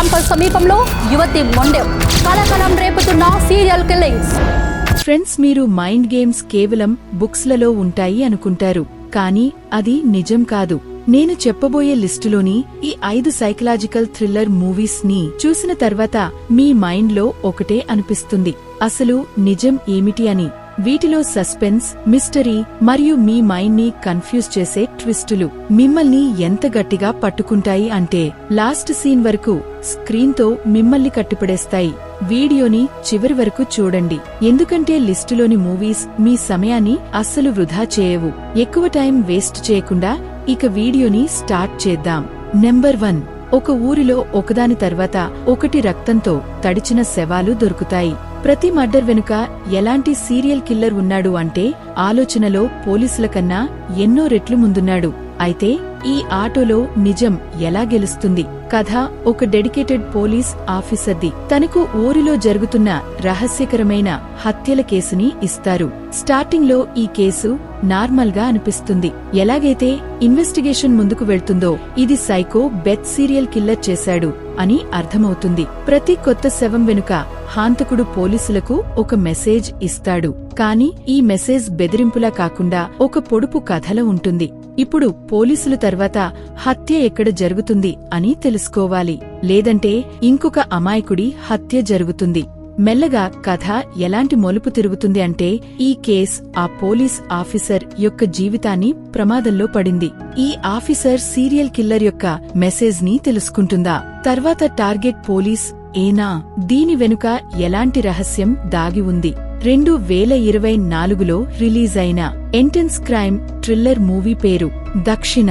Temple సమీపంలో యువతి మొండెం కలకలం రేపుతున్న సీరియల్ కిల్లింగ్స్. ఫ్రెండ్స్, మీరు మైండ్ గేమ్స్ కేవలం బుక్స్లలో ఉంటాయి అనుకుంటారు, కానీ అది నిజం కాదు. నేను చెప్పబోయే లిస్టులోని ఈ 5 సైకలాజికల్ థ్రిల్లర్ మూవీస్ ని చూసిన తర్వాత మీ మైండ్లో ఒకటే అనిపిస్తుంది, అసలు నిజం ఏమిటి అని. వీటిలో సస్పెన్స్, మిస్టరీ మరియు మీ మైండ్ ని కన్ఫ్యూజ్ చేసే ట్విస్టులు మిమ్మల్ని ఎంత గట్టిగా పట్టుకుంటాయి అంటే లాస్ట్ సీన్ వరకు స్క్రీన్ తో మిమ్మల్ని కట్టిపడేస్తాయి. వీడియోని చివరి వరకు చూడండి, ఎందుకంటే లిస్టులోని మూవీస్ మీ సమయాన్ని అస్సలు వృధా చేయవు. ఎక్కువ టైం వేస్ట్ చేయకుండా ఇక వీడియోని స్టార్ట్ చేద్దాం. నెంబర్ 1. ఒక ఊరిలో ఒకదాని తర్వాత ఒకటి రక్తంతో తడిచిన శవాలు దొరుకుతాయి. ప్రతి మర్డర్ వెనుక ఎలాంటి సీరియల్ కిల్లర్ ఉన్నాడు అంటే ఆలోచనలో పోలీసుల కన్నా ఎన్నో రెట్లు ముందున్నాడు. అయితే ఈ ఆటోలో నిజం ఎలా గెలుస్తుంది? కథ ఒక డెడికేటెడ్ పోలీస్ ఆఫీసర్ది. తనకు ఊరిలో జరుగుతున్న రహస్యకరమైన హత్యల కేసుని ఇస్తారు. స్టార్టింగ్ లో ఈ కేసు నార్మల్ గా అనిపిస్తుంది. ఎలాగైతే ఇన్వెస్టిగేషన్ ముందుకు వెళ్తుందో ఇది సైకో బెత్ సీరియల్ కిల్లర్ చేశాడు అని అర్థమవుతుంది. ప్రతి కొత్త శవం వెనుక హాంతకుడు పోలీసులకు ఒక మెసేజ్ ఇస్తాడు. కానీ ఈ మెసేజ్ బెదిరింపులా కాకుండా ఒక పొడుపు కథలో ఉంటుంది. ఇప్పుడు పోలీసులు తర్వాత హత్య ఎక్కడ జరుగుతుంది అని తెలుసుకోవాలి, లేదంటే ఇంకొక అమాయకుడి హత్య జరుగుతుంది. మెల్లగా కథ ఎలాంటి మలుపు తిరుగుతుంది అంటే ఈ కేస్ ఆ పోలీస్ ఆఫీసర్ యొక్క జీవితాన్ని ప్రమాదంలో పడింది. ఈ ఆఫీసర్ సీరియల్ కిల్లర్ యొక్క మెసేజ్ ని తెలుసుకుంటుందా? తర్వాత టార్గెట్ పోలీస్ ఏనా? దీని వెనుక ఎలాంటి రహస్యం దాగి ఉంది? 2024లో రిలీజ్ అయిన ఇంటెన్స్ క్రైమ్ థ్రిల్లర్ మూవీ పేరు దక్షిణ.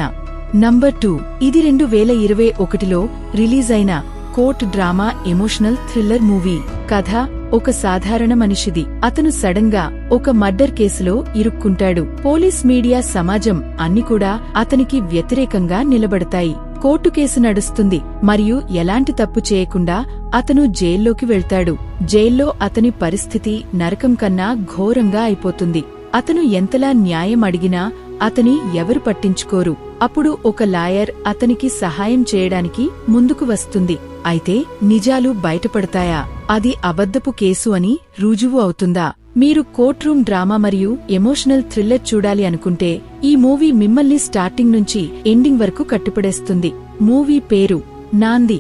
నంబర్ 2. ఇది 2021లో రిలీజ్ అయిన court drama emotional thriller movie. కథ ఒక సాధారణ మనిషిది. అతను సడన్ గా ఒక మర్డర్ కేసులో ఇరుక్కుంటాడు. పోలీస్, మీడియా, సమాజం అన్ని కూడా అతనికి వ్యతిరేకంగా నిలబడతాయి. కోర్టు కేసు నడుస్తుంది మరియు ఎలాంటి తప్పు చేయకుండా అతను జైల్లోకి వెళ్తాడు. జైల్లో అతని పరిస్థితి నరకం కన్నా ఘోరంగా అయిపోతుంది. అతను ఎంతలా న్యాయం అడిగినా అతని ఎవరు పట్టించుకోరు. అప్పుడు ఒక లాయర్ అతనికి సహాయం చేయడానికి ముందుకు వస్తుంది. అయితే నిజాలు బయటపడతాయా? అది అబద్ధపు కేసు అని రుజువు అవుతుందా? మీరు కోర్ట్ రూమ్ డ్రామా మరియు ఎమోషనల్ థ్రిల్లర్ చూడాలి అనుకుంటే ఈ మూవీ మిమ్మల్ని స్టార్టింగ్ నుంచి ఎండింగ్ వరకు కట్టిపడేస్తుంది. మూవీ పేరు నాంది.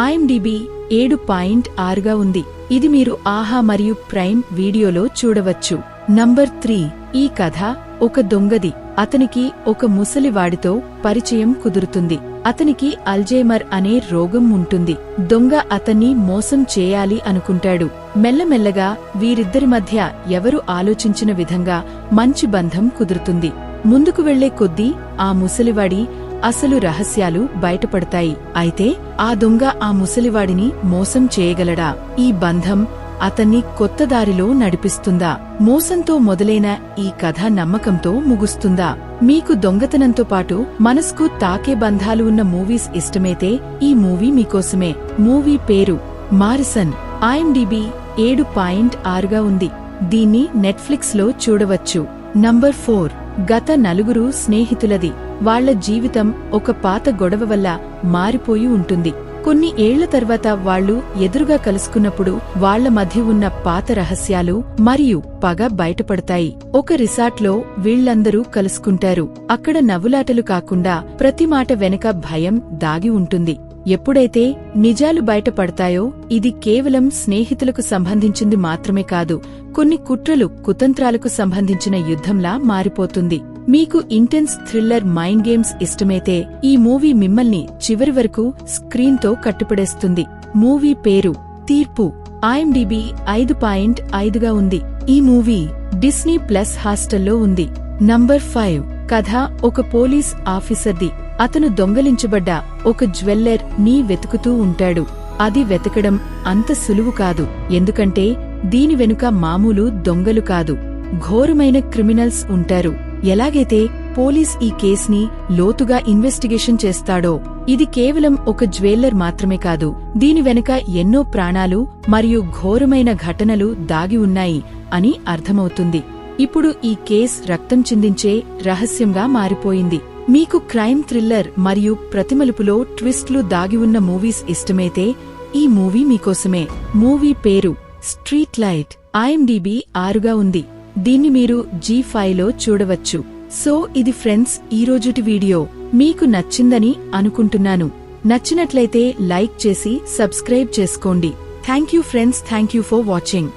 IMDb 7.6గా ఉంది. ఇది మీరు ఆహా మరియు ప్రైమ్ వీడియోలో చూడవచ్చు. నంబర్ 3. ఈ కథ ఒక దొంగది. అతనికి ఒక ముసలివాడితో పరిచయం కుదురుతుంది. అతనికి అల్జైమర్ అనే రోగం ఉంటుంది. దొంగ అతన్ని మోసం చేయాలి అనుకుంటాడు. మెల్లమెల్లగా వీరిద్దరి మధ్య ఎవరు ఆలోచించిన విధంగా మంచి బంధం కుదురుతుంది. ముందుకు వెళ్లే కొద్దీ ఆ ముసలివాడి అసలు రహస్యాలు బయటపడతాయి. అయితే ఆ దొంగ ఆ ముసలివాడిని మోసం చేయగలడా? ఈ బంధం అతన్ని కొత్త దారిలో నడిపిస్తుందా? మోసంతో మొదలైన ఈ కథ నమ్మకంతో ముగుస్తుందా? మీకు దొంగతనంతో పాటు మనస్కు తాకే బంధాలు ఉన్న మూవీస్ ఇష్టమైతే ఈ మూవీ మీకోసమే. మూవీ పేరు మారిసన్. IMDb 7.6గా ఉంది. దీన్ని నెట్ఫ్లిక్స్ లో చూడవచ్చు. నంబర్ 4. గత 4 స్నేహితులది. వాళ్ల జీవితం ఒక పాత గొడవ వల్ల మారిపోయి ఉంటుంది. కొన్ని ఏళ్ల తర్వాత వాళ్లు ఎదురుగా కలుసుకున్నప్పుడు వాళ్ల మధ్య ఉన్న పాత రహస్యాలు మరియు పగ బయటపడతాయి. ఒక రిసార్ట్లో వీళ్లందరూ కలుసుకుంటారు. అక్కడ నవ్వులాటలు కాకుండా ప్రతి మాట వెనక భయం దాగి ఉంటుంది. ఎప్పుడైతే నిజాలు బయటపడతాయో ఇది కేవలం స్నేహితులకు సంబంధించింది మాత్రమే కాదు, కొన్ని కుట్రలు, కుతంత్రాలకు సంబంధించిన యుద్ధంలా మారిపోతుంది. మీకు ఇంటెన్స్ థ్రిల్లర్ మైండ్ గేమ్స్ ఇష్టమైతే ఈ మూవీ మిమ్మల్ని చివరి వరకు స్క్రీన్ తో కట్టిపడేస్తుంది. మూవీ పేరు తీర్పు. IMDb 5.5గా ఉంది. ఈ మూవీ డిస్నీ ప్లస్ హాస్టల్లో ఉంది. నంబర్ 5. కథ ఒక పోలీస్ ఆఫీసర్ది. అతను దొంగలించబడ్డ ఒక జ్యువెల్లర్ ని వెతుకుతూ ఉంటాడు. అది వెతకడం అంత సులువు కాదు, ఎందుకంటే దీని వెనుక మామూలు దొంగలు కాదు, ఘోరమైన క్రిమినల్స్ ఉంటారు. ఎలాగైతే పోలీస్ ఈ కేస్ని లోతుగా ఇన్వెస్టిగేషన్ చేస్తాడో ఇది కేవలం ఒక జ్యువెల్లర్ మాత్రమే కాదు, దీని వెనుక ఎన్నో ప్రాణాలు మరియు ఘోరమైన ఘటనలు దాగి ఉన్నాయి అని అర్థమవుతుంది. ఇప్పుడు ఈ కేస్ రక్తం చిందించే రహస్యంగా మారిపోయింది. మీకు క్రైమ్ థ్రిల్లర్ మరియు ప్రతిమలుపులో ట్విస్ట్లు దాగి ఉన్న మూవీస్ ఇష్టమైతే ఈ మూవీ మీకోసమే. మూవీ పేరు స్ట్రీట్ లైట్. IMDb 6గా ఉంది. దీన్ని మీరు G5లో చూడవచ్చు. సో ఇది ఫ్రెండ్స్ ఈరోజుటి వీడియో. మీకు నచ్చిందని అనుకుంటున్నాను. నచ్చినట్లయితే లైక్ చేసి సబ్స్క్రైబ్ చేసుకోండి. Thank you friends, thank you for watching.